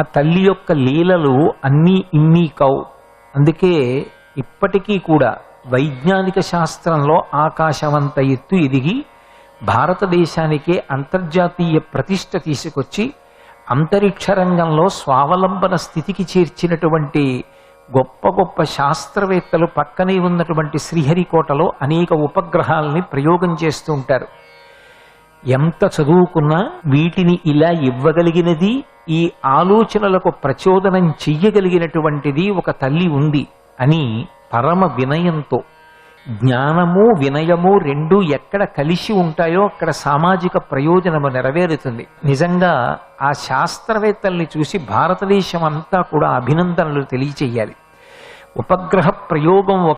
ఆ తల్లి యొక్క లీలలు అన్నీ ఇన్ని కౌ. అందుకే ఇప్పటికీ కూడా వైజ్ఞానిక శాస్త్రంలో ఆకాశవంత ఎత్తు ఎదిగి భారతదేశానికే అంతర్జాతీయ ప్రతిష్ట తీసుకొచ్చి అంతరిక్ష రంగంలో స్వావలంబన స్థితికి చేర్చినటువంటి గొప్ప గొప్ప శాస్త్రవేత్తలు పక్కనే ఉన్నటువంటి శ్రీహరికోటలో అనేక ఉపగ్రహాలని ప్రయోగం చేస్తూ ఉంటారు. ఎంత చదువుకున్నా వీటిని ఇలా ఇవ్వగలిగినది, ఈ ఆలోచనలకు ప్రచోదనం చెయ్యగలిగినటువంటిది ఒక తల్లి ఉంది అని పరమ వినయంతో, జ్ఞానము వినయము రెండు ఎక్కడ కలిసి ఉంటాయో అక్కడ సామాజిక ప్రయోజనము నెరవేరుతుంది. నిజంగా ఆ శాస్త్రవేత్తల్ని చూసి భారతదేశం అంతా కూడా అభినందనలు తెలియచేయాలి. ఉపగ్రహ ప్రయోగం